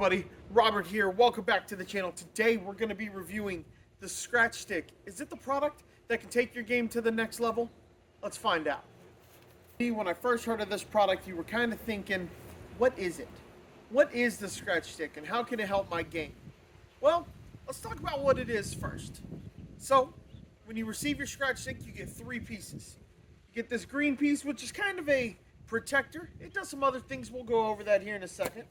everybody, Robert here. Welcome back to the channel. Today we're going to be reviewing the Scratch Stick. Is it the product that can take your game to the next level? Let's find out. When I first heard of this product, you were kind of thinking, what is it? What is the Scratch Stick and how can it help my game? Well, let's talk about what it is first. So, when you receive your Scratch Stick, you get three pieces. You get this green piece, which is kind of a protector. It does some other things. We'll go over that here in a second.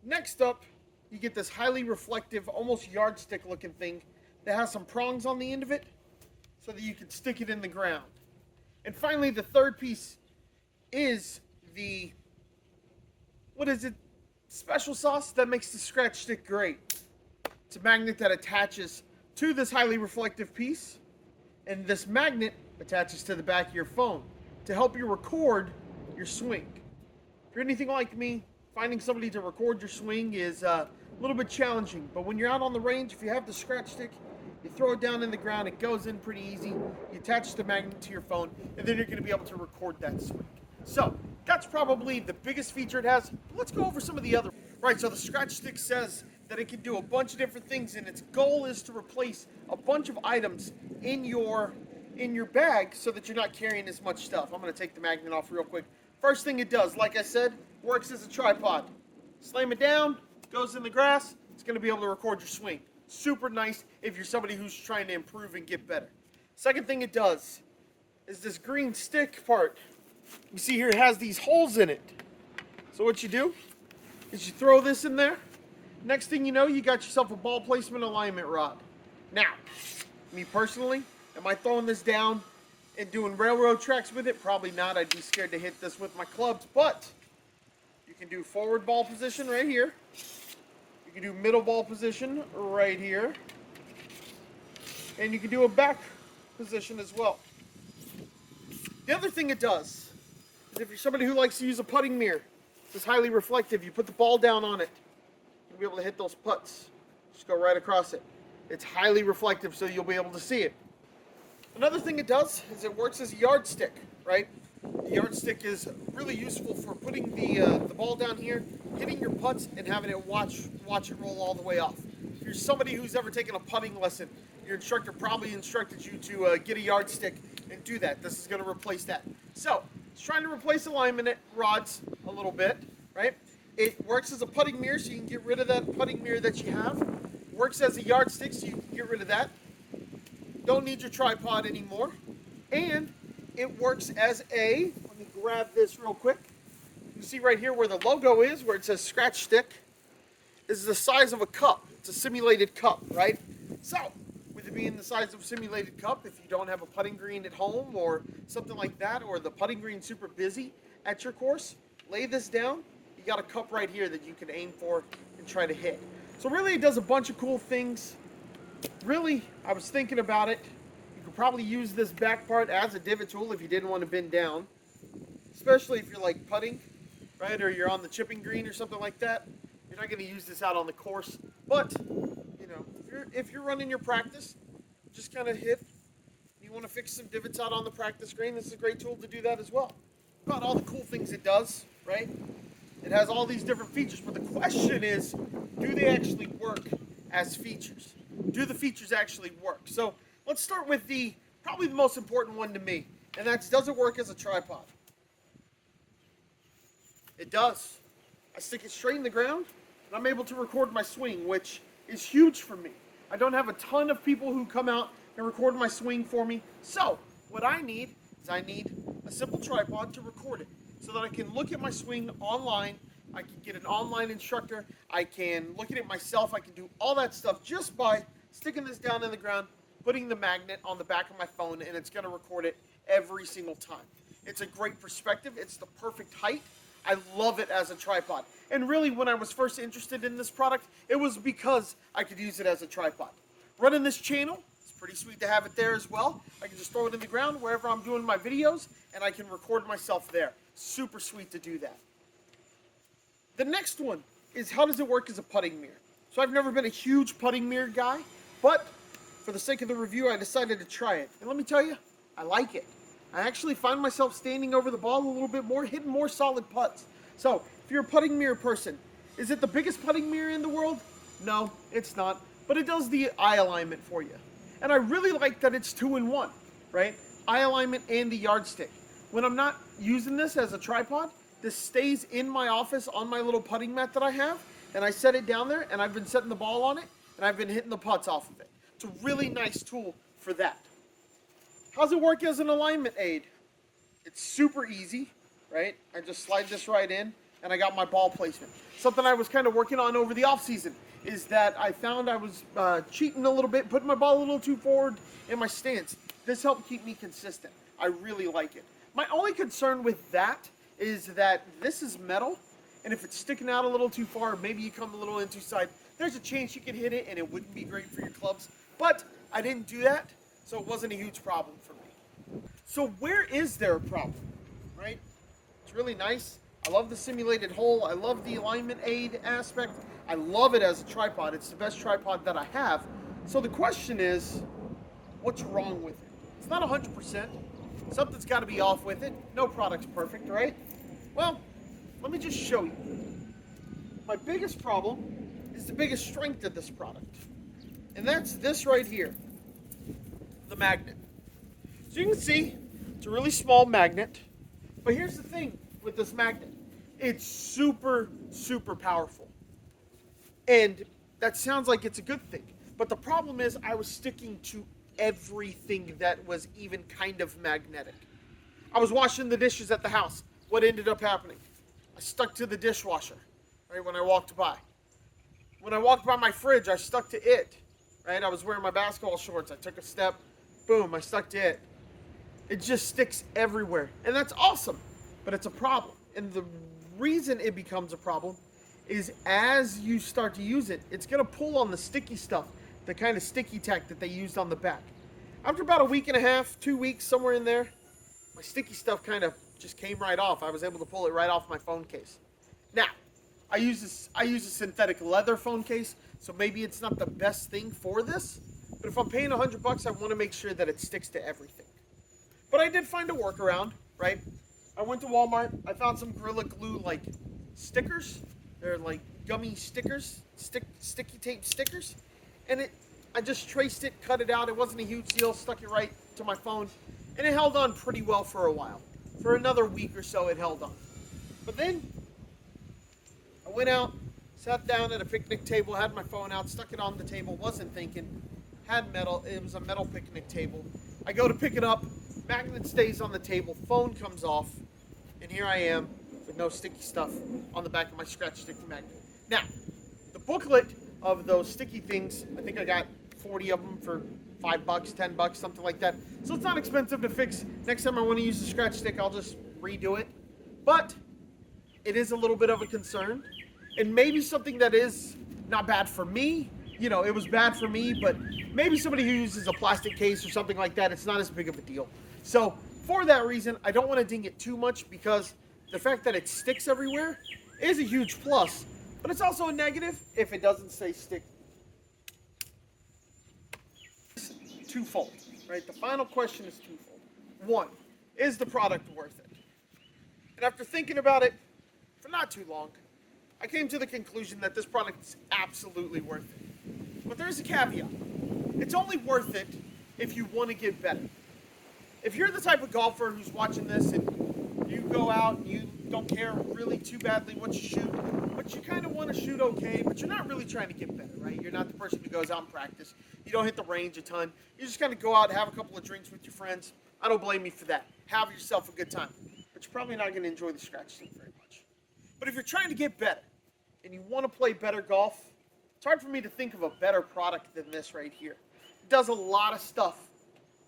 Next up, you get this highly reflective, almost yardstick looking thing that has some prongs on the end of it so that you can stick it in the ground. And finally, the third piece is the, special sauce that makes the Scratch Stick great. It's a magnet that attaches to this highly reflective piece, and this magnet attaches to the back of your phone to help you record your swing. If you're anything like me, finding somebody to record your swing is a little bit challenging, but when you're out on the range, if you have the Scratch Stick, you throw it down in the ground, it goes in pretty easy, you attach the magnet to your phone, and then you're going to be able to record that swing. So, that's probably the biggest feature it has. Let's go over some of the other. Right, so the Scratch Stick says that it can do a bunch of different things, and its goal is to replace a bunch of items in your bag so that you're not carrying as much stuff. I'm going to take the magnet off real quick. First thing it does, like I said, works as a tripod. Slam it down, goes in the grass, it's going to be able to record your swing. Super nice if you're somebody who's trying to improve and get better. Second thing it does is this green stick part. You see here it has these holes in it. So what you do is you throw this in there. Next thing you know, you got yourself a ball placement alignment rod. Now, me personally, am I throwing this down and doing railroad tracks with it? Probably not. I'd be scared to hit this with my clubs, but you can do forward ball position right here. You can do middle ball position right here. And you can do a back position as well. The other thing it does is if you're somebody who likes to use a putting mirror, it's highly reflective. You put the ball down on it, you'll be able to hit those putts. Just go right across it. It's highly reflective, so you'll be able to see it. Another thing it does is it works as a yardstick, right? The yardstick is really useful for putting the ball down here, hitting your putts, and having it watch it roll all the way off. If you're somebody who's ever taken a putting lesson, your instructor probably instructed you to get a yardstick and do that. This is going to replace that. So, it's trying to replace alignment rods a little bit, right? It works as a putting mirror, so you can get rid of that putting mirror that you have. Works as a yardstick, so you can get rid of that. Don't need your tripod anymore. And it works as a, let me grab this real quick. You see right here where the logo is, where it says Scratch Stick, is the size of a cup. It's a simulated cup, right? So, with it being the size of a simulated cup, if you don't have a putting green at home or something like that, or the putting green's super busy at your course, lay this down. You got a cup right here that you can aim for and try to hit. So really it does a bunch of cool things. Really, I was thinking about it. You could probably use this back part as a divot tool if you didn't want to bend down. Especially if you're like putting, right? Or you're on the chipping green or something like that. You're not going to use this out on the course. But, you know, if you're running your practice, just kind of hit. You want to fix some divots out on the practice green, this is a great tool to do that as well. About all the cool things it does, right? It has all these different features, but the question is, do they actually work as features? Do the features actually work? So let's start with probably the most important one to me, and that's, does it work as a tripod? It does. I stick it straight in the ground, and I'm able to record my swing, which is huge for me. I don't have a ton of people who come out and record my swing for me, so what I need is a simple tripod to record it, so that I can look at my swing online, I can get an online instructor, I can look at it myself, I can do all that stuff just by sticking this down in the ground, putting the magnet on the back of my phone, and it's going to record it every single time. It's a great perspective, it's the perfect height, I love it as a tripod. And really when I was first interested in this product, it was because I could use it as a tripod. Running this channel, it's pretty sweet to have it there as well. I can just throw it in the ground wherever I'm doing my videos, and I can record myself there. Super sweet to do that. The next one is, how does it work as a putting mirror? So I've never been a huge putting mirror guy, but for the sake of the review, I decided to try it. And let me tell you, I like it. I actually find myself standing over the ball a little bit more, hitting more solid putts. So if you're a putting mirror person, Is it the biggest putting mirror in the world? No, it's not. But it does the eye alignment for you. And I really like that it's 2-in-1, right? Eye alignment and the yardstick. When I'm not using this as a tripod, this stays in my office on my little putting mat that I have, and I set it down there, and I've been setting the ball on it, and I've been hitting the putts off of it. It's a really nice tool for that. How's it work as an alignment aid? It's super easy, right? I just slide this right in, and I got my ball placement. Something I was kind of working on over the off season is that I found I was cheating a little bit, putting my ball a little too forward in my stance. This helped keep me consistent. I really like it. My only concern with that is that this is metal, and if it's sticking out a little too far, maybe you come a little in too side, there's a chance you could hit it and it wouldn't be great for your clubs. But I didn't do that, so it wasn't a huge problem for me. So where is there a problem, right? It's really nice. I love the simulated hole. I love the alignment aid aspect. I love it as a tripod. It's the best tripod that I have. So the question is, what's wrong with it? It's not 100%. Something's got to be off with it. No product's perfect, right? Well, let me just show you. My biggest problem is the biggest strength of this product. And that's this right here, the magnet. So you can see, it's a really small magnet. But here's the thing with this magnet. It's super, super powerful. And that sounds like it's a good thing. But the problem is I was sticking to everything that was even kind of magnetic. I was washing the dishes at the house. What ended up happening? I stuck to the dishwasher, right, when I walked by. When I walked by my fridge, I stuck to it, right? I was wearing my basketball shorts. I took a step, boom, I stuck to it. It just sticks everywhere. And that's awesome, but it's a problem. And the reason it becomes a problem is as you start to use it, it's going to pull on the sticky stuff, the kind of sticky tack that they used on the back. After about a week and a half, 2 weeks, somewhere in there, my sticky stuff kind of just came right off. I was able to pull it right off my phone case. Now, I use a synthetic leather phone case, so maybe it's not the best thing for this, but if I'm paying $100, I want to make sure that it sticks to everything. But I did find a workaround, right? I went to Walmart, I found some Gorilla Glue like stickers. They're like gummy stickers, sticky tape stickers. And I just traced it, cut it out. It wasn't a huge deal, stuck it right to my phone. And it held on pretty well for a while. For another week or so, it held on. But then, I went out, sat down at a picnic table, had my phone out, stuck it on the table, wasn't thinking, it was a metal picnic table. I go to pick it up, magnet stays on the table, phone comes off, and here I am with no sticky stuff on the back of my scratch stick magnet. Now, the booklet of those sticky things, I think I got 40 of them for $5, $10, something like that. So it's not expensive to fix. Next time I want to use the scratch stick, I'll just redo it. But it is a little bit of a concern. And maybe something that is not bad for me. You know, it was bad for me, but maybe somebody who uses a plastic case or something like that, it's not as big of a deal. So for that reason, I don't want to ding it too much because the fact that it sticks everywhere is a huge plus. But it's also a negative if it doesn't stay sticky. Twofold, right? The final question is twofold. One, is the product worth it? And after thinking about it for not too long, I came to the conclusion that this product is absolutely worth it. But there's a caveat. It's only worth it if you want to get better. If you're the type of golfer who's watching this and you go out and you don't care really too badly what you shoot, but you kind of want to shoot okay, but you're not really trying to get better, right? You're not the person who goes out and practice. You don't hit the range a ton. You just kind of go out and have a couple of drinks with your friends. I don't blame you for that. Have yourself a good time. But you're probably not going to enjoy the scratch stick very much. But if you're trying to get better and you want to play better golf, it's hard for me to think of a better product than this right here. It does a lot of stuff.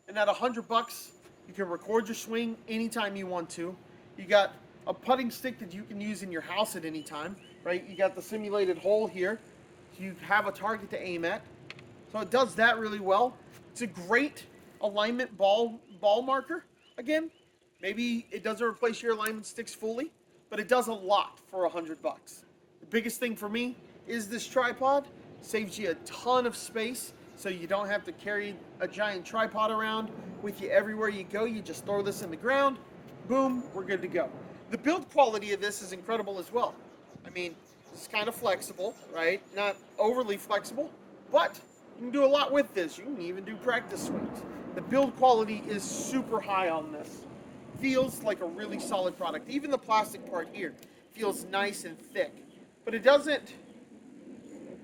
And at $100, you can record your swing anytime you want to. You got a putting stick that you can use in your house at any time, right? You got the simulated hole here. You have a target to aim at. So it does that really well. It's a great alignment ball marker. Again, maybe it doesn't replace your alignment sticks fully, but it does a lot for $100. The biggest thing for me is this tripod. Saves you a ton of space, so you don't have to carry a giant tripod around with you everywhere you go. You just throw this in the ground, boom, we're good to go. The build quality of this is incredible as well. I mean, It's kind of flexible, right? Not overly flexible, but you can do a lot with this. You can even do practice swings. The build quality is super high on this. Feels like a really solid product. Even the plastic part here feels nice and thick, but it doesn't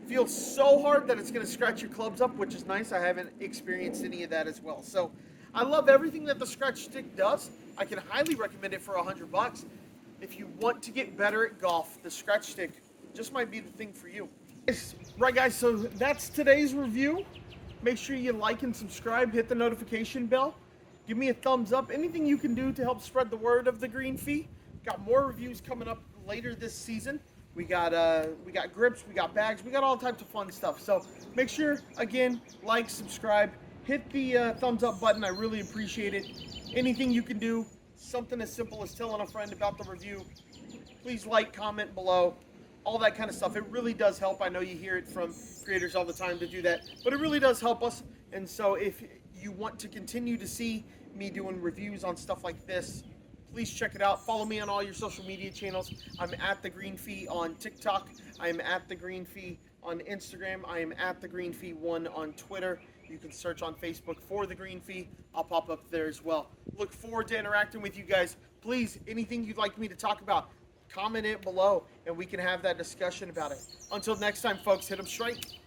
feel so hard that it's going to scratch your clubs up, which is nice. I haven't experienced any of that as well. So I love everything that the Scratch Stick does. I can highly recommend it for $100. If you want to get better at golf, the Scratch Stick just might be the thing for you. Right, guys, so that's today's review. Make sure you like and subscribe, hit the notification bell, give me a thumbs up, anything you can do to help spread the word of the Green Fee. Got more reviews coming up later this season. We got grips, we got bags, we got all types of fun stuff. So make sure, again, like, subscribe, hit the thumbs up button. I really appreciate it. Anything you can do, something as simple as telling a friend about the review. Please like, comment below, all that kind of stuff. It really does help. I know you hear it from creators all the time to do that, but it really does help us. And so if you want to continue to see me doing reviews on stuff like this, please check it out. Follow me on all your social media channels. I'm at The Green Fee on TikTok. I am at The Green Fee on Instagram. I am at The Green Fee 1 on Twitter. You can search on Facebook for The Green Fee. I'll pop up there as well. Look forward to interacting with you guys. Please, anything you'd like me to talk about, comment it below, and we can have that discussion about it. Until next time, folks, hit them straight.